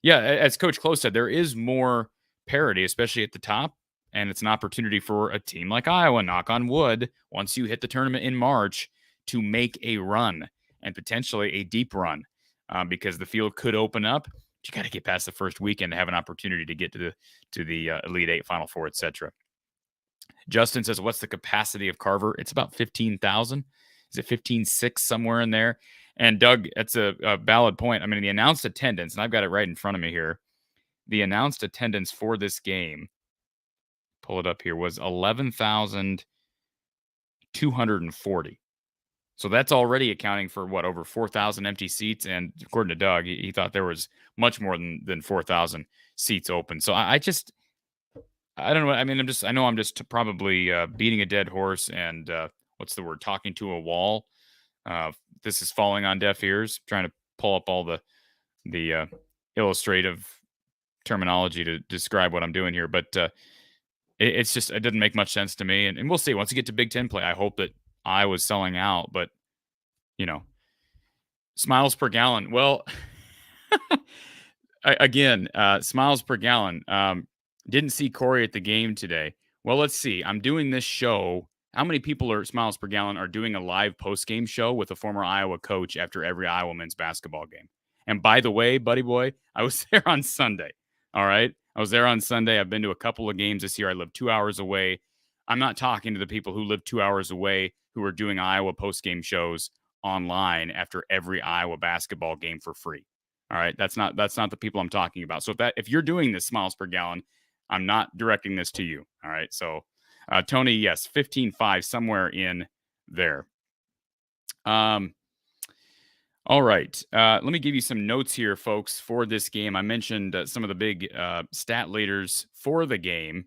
yeah, as Coach Close said, there is more parity, especially at the top, and it's an opportunity for a team like Iowa, knock on wood, once you hit the tournament in March, to make a run, and potentially a deep run, because the field could open up. You got to get past the first weekend to have an opportunity to get to the Elite Eight, Final Four, etc. Justin says, what's the capacity of Carver? It's about 15,000. Is it 15,600, somewhere in there? And Doug, that's a valid point. I mean, the announced attendance, and I've got it right in front of me here. The announced attendance for this game, pull it up here, was 11,240. So that's already accounting for over 4,000 empty seats. And according to Doug, he thought there was much more than 4,000 seats open. So I don't know. I mean, I know I'm just probably beating a dead horse and what's the word? Talking to a wall. This is falling on deaf ears, trying to pull up all the illustrative terminology to describe what I'm doing here. But it doesn't make much sense to me. And we'll see. Once you get to Big Ten play, I hope that I was selling out, but smiles per gallon. Well, again, smiles per gallon. Didn't see Corey at the game today. Well, let's see. I'm doing this show. How many people are smiles per gallon are doing a live post-game show with a former Iowa coach after every Iowa men's basketball game? And by the way, buddy boy, I was there on Sunday. All right. I was there on Sunday. I've been to a couple of games this year. I live 2 hours away. I'm not talking to the people who live 2 hours away who are doing Iowa post-game shows online after every Iowa basketball game for free. All right. That's not the people I'm talking about. So if you're doing this smiles per gallon, I'm not directing this to you. All right. So Tony, yes, 15.5, somewhere in there. All right. Let me give you some notes here, folks, for this game. I mentioned some of the big stat leaders for the game.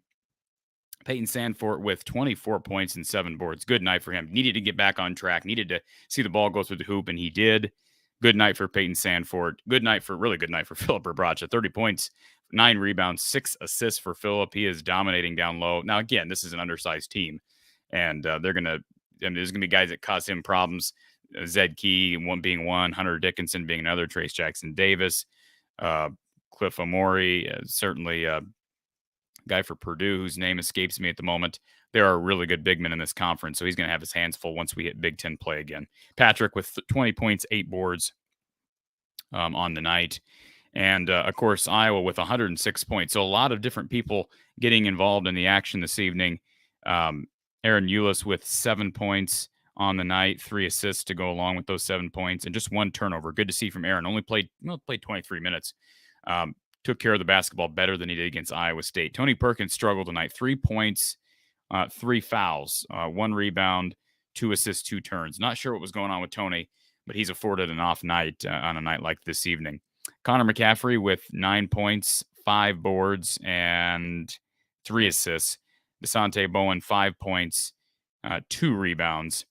Payton Sandfort with 24 points and 7 boards. Good night for him. Needed to get back on track. Needed to see the ball go through the hoop, and he did. Good night for Payton Sandfort. Really good night for Filip Rebraca. 30 points, 9 rebounds, 6 assists for Filip. He is dominating down low. Now, again, this is an undersized team, and there's going to be guys that cause him problems. Zed Key being one, Hunter Dickinson being another, Trace Jackson Davis, Cliff Amori, certainly guy for Purdue whose name escapes me at the moment. There are really good big men in this conference, so he's going to have his hands full once we hit Big Ten play again. Patrick with 20 points, 8 boards on the night. And, of course, Iowa with 106 points. So a lot of different people getting involved in the action this evening. Aaron Eulis with 7 points on the night, 3 assists to go along with those 7 points, and just 1 turnover. Good to see from Aaron. Only played 23 minutes. Took care of the basketball better than he did against Iowa State. Tony Perkins struggled tonight. 3 points, 3 fouls, 1 rebound, 2 assists, 2 turns. Not sure what was going on with Tony, but he's afforded an off night on a night like this evening. Connor McCaffrey with 9 points, 5 boards, and 3 assists. DeSante Bowen, 5 points, 2 rebounds,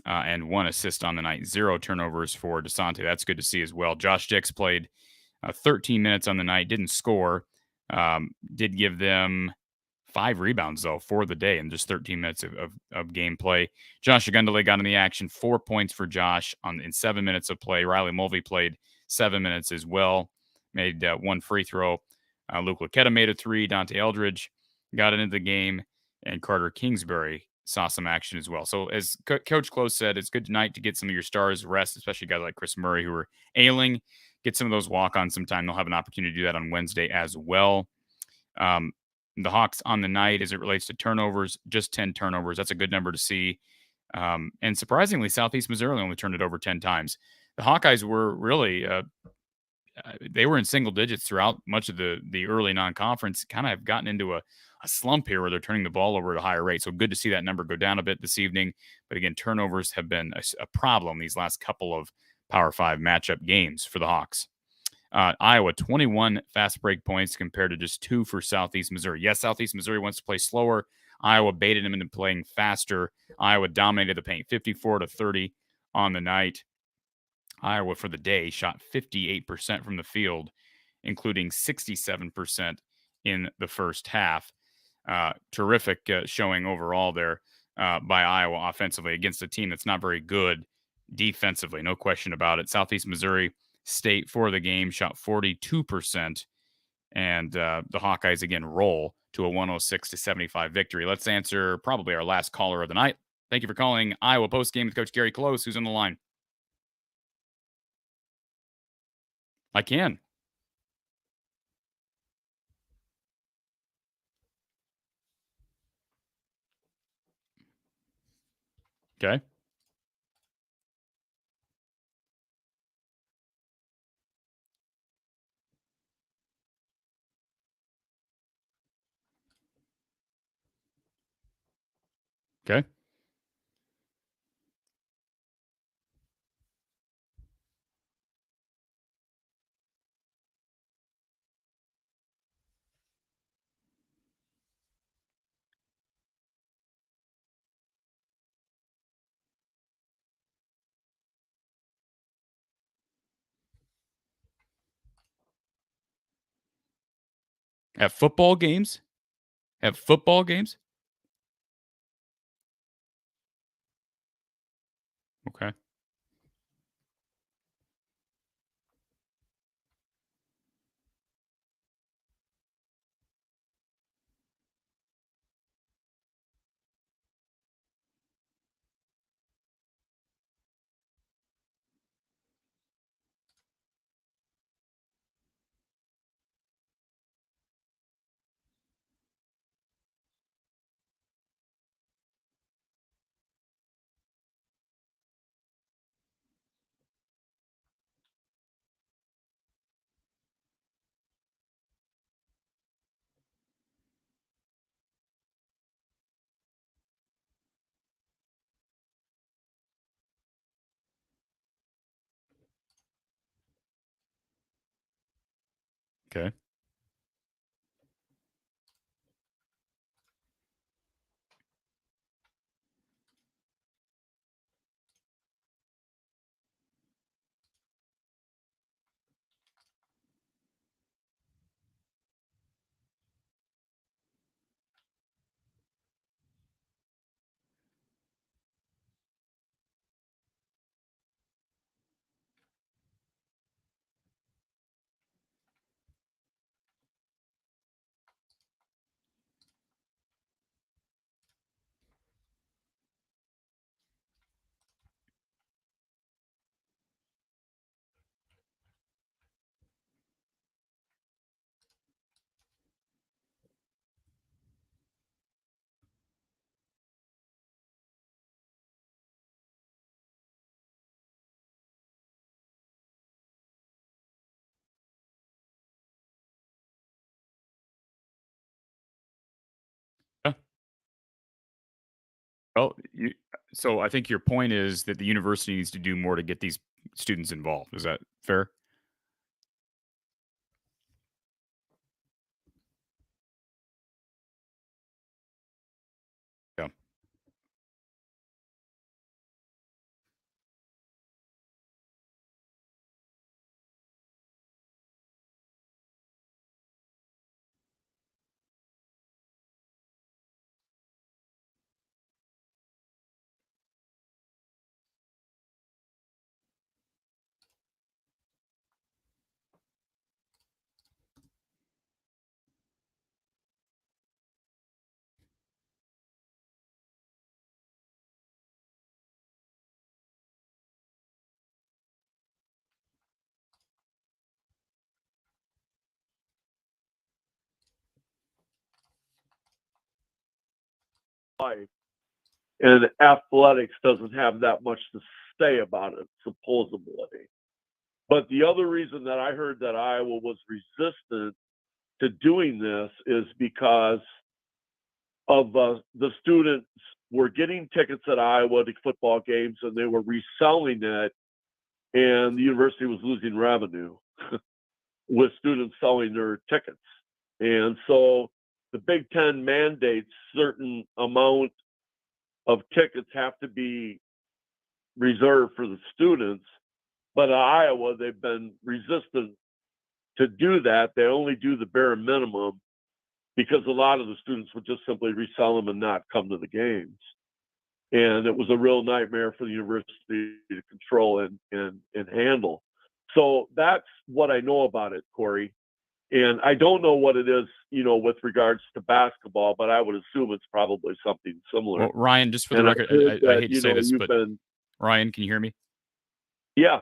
and 1 assist on the night. 0 turnovers for DeSante. That's good to see as well. Josh Dix played 13 minutes on the night, didn't score, did give them 5 rebounds, though, for the day in just 13 minutes of gameplay. Josh Agundale got in the action, 4 points for Josh in 7 minutes of play. Riley Mulvey played 7 minutes as well, made 1 free throw. Luke Laquetta made a 3. Dante Eldridge got into the game, and Carter Kingsbury saw some action as well. So as Coach Close said, it's good tonight to get some of your stars rest, especially guys like Chris Murray who are ailing. Get some of those walk-ons sometime. They'll have an opportunity to do that on Wednesday as well. The Hawks on the night, as it relates to turnovers, just 10 turnovers. That's a good number to see. And surprisingly, Southeast Missouri only turned it over 10 times. The Hawkeyes were really they were in single digits throughout much of the early non-conference. Kind of have gotten into a slump here where they're turning the ball over at a higher rate. So good to see that number go down a bit this evening. But again, turnovers have been a problem these last couple of Power 5 matchup games for the Hawks. Iowa, 21 fast break points compared to just 2 for Southeast Missouri. Yes, Southeast Missouri wants to play slower. Iowa baited them into playing faster. Iowa dominated the paint, 54-30 on the night. Iowa for the day shot 58% from the field, including 67% in the first half. Terrific showing overall there by Iowa offensively against a team that's not very good defensively, no question about it. Southeast Missouri State for the game shot 42%, and the Hawkeyes again roll to a 106-75 victory. Let's answer probably our last caller of the night. Thank you for calling Iowa Postgame with Coach Gary Close, who's on the line. I can. Okay. Okay. At football games? At football games? Okay. Okay. Yeah. Well, so I think your point is that the university needs to do more to get these students involved. Is that fair? Yeah. Life. And athletics doesn't have that much to say about it, supposedly. But the other reason that I heard that Iowa was resistant to doing this is because of the students were getting tickets at Iowa to football games and they were reselling it, and the university was losing revenue with students selling their tickets. And so the Big Ten mandates certain amount of tickets have to be reserved for the students, but at Iowa, they've been resistant to do that. They only do the bare minimum because a lot of the students would just simply resell them and not come to the games. And it was a real nightmare for the university to control and handle. So that's what I know about it, Corey. And I don't know what it is, with regards to basketball, but I would assume it's probably something similar. Well, Ryan, just for the record, I hate to say this, but Ryan, can you hear me? Yeah.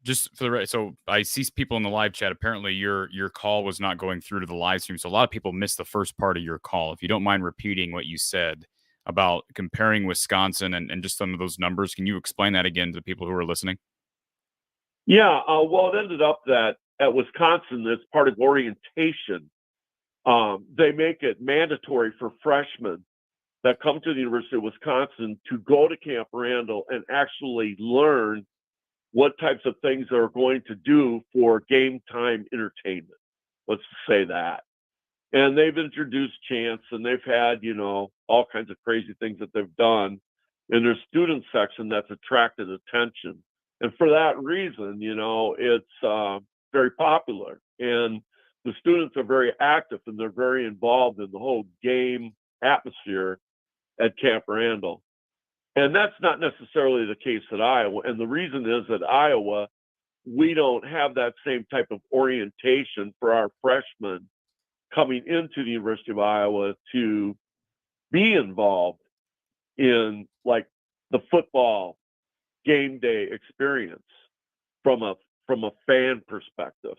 Just for the record, so I see people in the live chat. Apparently, your call was not going through to the live stream, so a lot of people missed the first part of your call. If you don't mind repeating what you said about comparing Wisconsin and just some of those numbers, can you explain that again to the people who are listening? Yeah. Well, it ended up that at Wisconsin, as part of orientation, they make it mandatory for freshmen that come to the University of Wisconsin to go to Camp Randall and actually learn what types of things they're going to do for game time entertainment. Let's say that. And they've introduced chants, and they've had, all kinds of crazy things that they've done in their student section that's attracted attention. And for that reason, it's very popular. And the students are very active, and they're very involved in the whole game atmosphere at Camp Randall. And that's not necessarily the case at Iowa. And the reason is that Iowa, we don't have that same type of orientation for our freshmen coming into the University of Iowa to be involved in like the football game day experience from a fan perspective.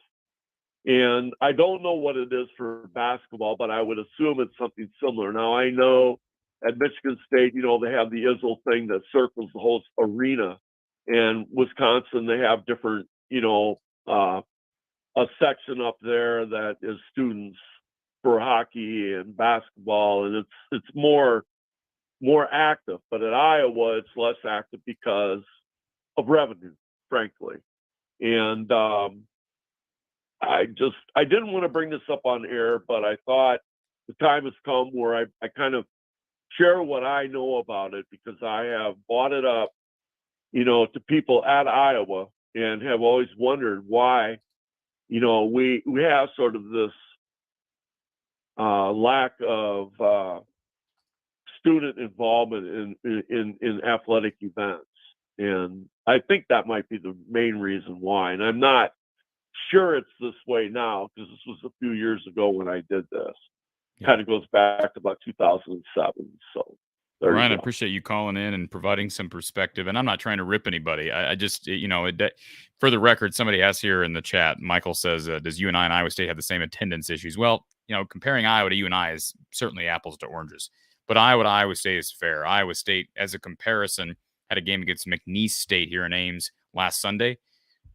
And I don't know what it is for basketball, but I would assume it's something similar. Now, I know at Michigan State, they have the Israel thing that circles the whole arena. And Wisconsin, they have different, a section up there that is students for hockey and basketball, and it's more active. But at Iowa, it's less active because of revenue, frankly. And I didn't want to bring this up on air, but I thought the time has come where I kind of share what I know about it, because I have brought it up, to people at Iowa, and have always wondered why, we have sort of this lack of student involvement in athletic events. And I think that might be the main reason why. And I'm not sure it's this way now, because this was a few years ago when I did this. Yeah. Kind of goes back to about 2007. So Ryan, I appreciate you calling in and providing some perspective. And I'm not trying to rip anybody. I just, for the record, somebody asked here in the chat, Michael says, does UNI and Iowa State have the same attendance issues? Well, comparing Iowa to UNI is certainly apples to oranges. But Iowa to Iowa State is fair. Iowa State, as a comparison, had a game against McNeese State here in Ames last Sunday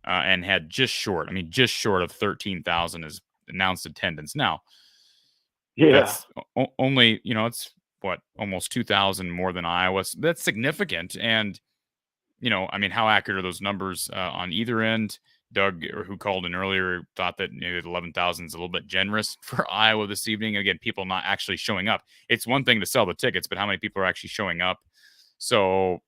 and had just short of 13,000 as announced attendance. Now, that's only, it's what, almost 2,000 more than Iowa. So that's significant. And, how accurate are those numbers on either end? Doug, who called in earlier, thought that maybe 11,000 is a little bit generous for Iowa this evening. Again, people not actually showing up. It's one thing to sell the tickets, but how many people are actually showing up? So,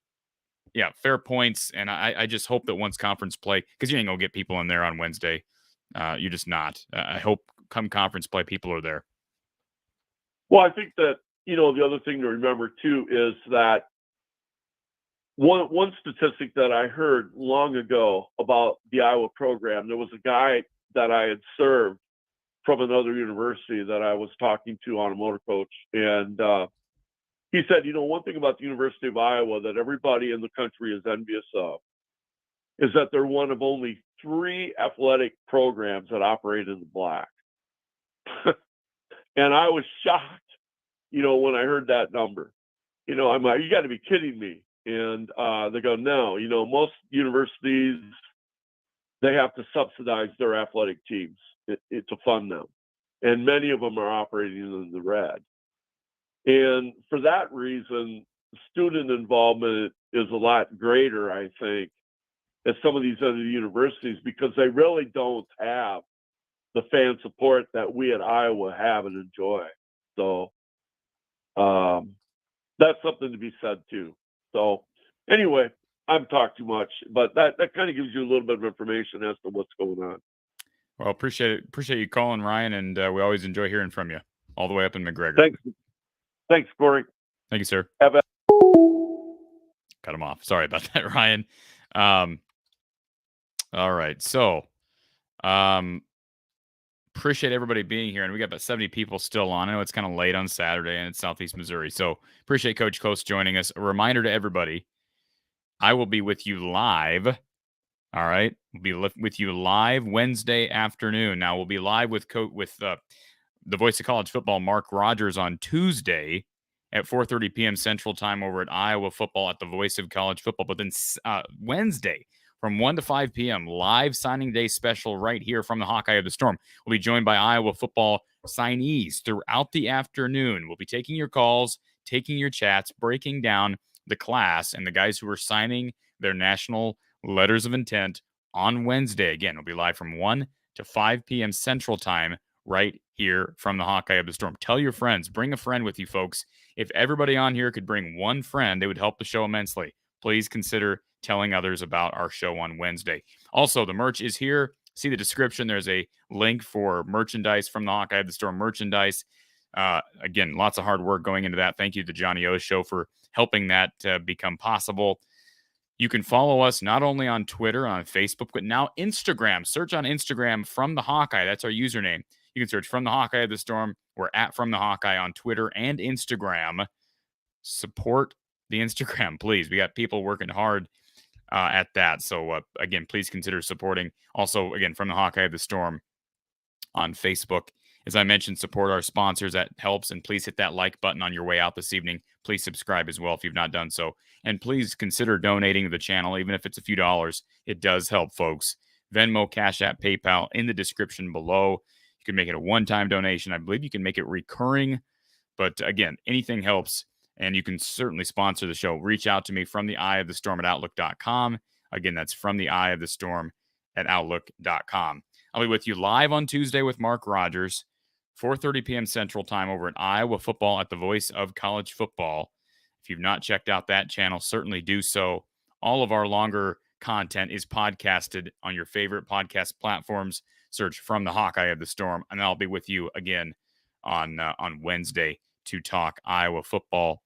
yeah, fair points. And I just hope that once conference play, because you ain't going to get people in there on Wednesday. You're just not. I hope come conference play, people are there. Well, I think that, the other thing to remember, too, is that one statistic that I heard long ago about the Iowa program, there was a guy that I had served from another university that I was talking to on a motor coach. And he said, one thing about the University of Iowa that everybody in the country is envious of is that they're one of only 3 athletic programs that operate in the black. And I was shocked, when I heard that number. I'm like, you got to be kidding me. And they go, no, most universities, they have to subsidize their athletic teams to fund them. And many of them are operating in the red. And for that reason, student involvement is a lot greater, I think, at some of these other universities, because they really don't have the fan support that we at Iowa have and enjoy. So that's something to be said too. So anyway, I've talked too much, but that kind of gives you a little bit of information as to what's going on. Well, appreciate you calling, Ryan, and we always enjoy hearing from you all the way up in McGregor. Thanks, Corey. Thank you, sir. Have a- Cut him off. Sorry about that, Ryan. All right. So, appreciate everybody being here. And we got about 70 people still on. I know it's kind of late on Saturday and it's Southeast Missouri. So, appreciate Coach Close joining us. A reminder to everybody, I will be with you live. All right. We'll be with you live Wednesday afternoon. Now, we'll be live with the voice of college football, Mark Rogers, on Tuesday at 4:30 p.m. Central Time over at Iowa Football at the Voice of College Football. But then Wednesday from 1 to 5 p.m., live signing day special right here from the Hawkeye of the Storm. We'll be joined by Iowa football signees throughout the afternoon. We'll be taking your calls, taking your chats, breaking down the class and the guys who are signing their national letters of intent on Wednesday. Again, it'll be live from 1 to 5 p.m. Central Time right here from the Hawkeye of the Storm. Tell your friends. Bring a friend with you, folks. If everybody on here could bring one friend, it would help the show immensely. Please consider telling others about our show on Wednesday. Also, the merch is here. See the description. There's a link for merchandise from the Hawkeye of the Storm merchandise. Again, lots of hard work going into that. Thank you to Johnny O Show for helping that become possible. You can follow us not only on Twitter, on Facebook, but now Instagram. Search on Instagram From the Hawkeye. That's our username. You can search From the Hawkeye of the Storm. We're at From the Hawkeye on Twitter and Instagram. Support the Instagram, please. We got people working hard at that. So, again, please consider supporting. Also, again, From the Hawkeye of the Storm on Facebook. As I mentioned, support our sponsors. That helps. And please hit that like button on your way out this evening. Please subscribe as well if you've not done so. And please consider donating to the channel, even if it's a few dollars. It does help, folks. Venmo, Cash App, PayPal in the description below. You can make it a one-time donation. I believe you can make it recurring. But again, anything helps. And you can certainly sponsor the show. Reach out to me from the eye of the storm at outlook.com. Again, that's from the eye of the storm at outlook.com. I'll be with you live on Tuesday with Mark Rogers, 4:30 p.m. Central Time over at Iowa Football at the Voice of College Football. If you've not checked out that channel, certainly do so. All of our longer content is podcasted on your favorite podcast platforms. Search From the Hawkeye of the Storm, and I'll be with you again on Wednesday to talk Iowa football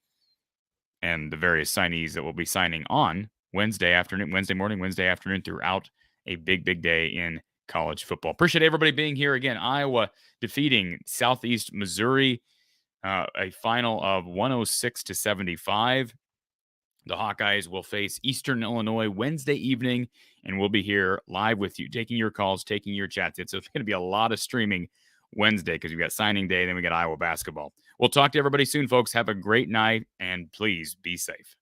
and the various signees that will be signing on Wednesday afternoon, Wednesday morning, Wednesday afternoon throughout a big, big day in college football. Appreciate everybody being here again. Iowa defeating Southeast Missouri, a final of 106-75. The Hawkeyes will face Eastern Illinois Wednesday evening, and we'll be here live with you, taking your calls, taking your chats. It's going to be a lot of streaming Wednesday because we've got signing day, then we got Iowa basketball. We'll talk to everybody soon, folks. Have a great night, and please be safe.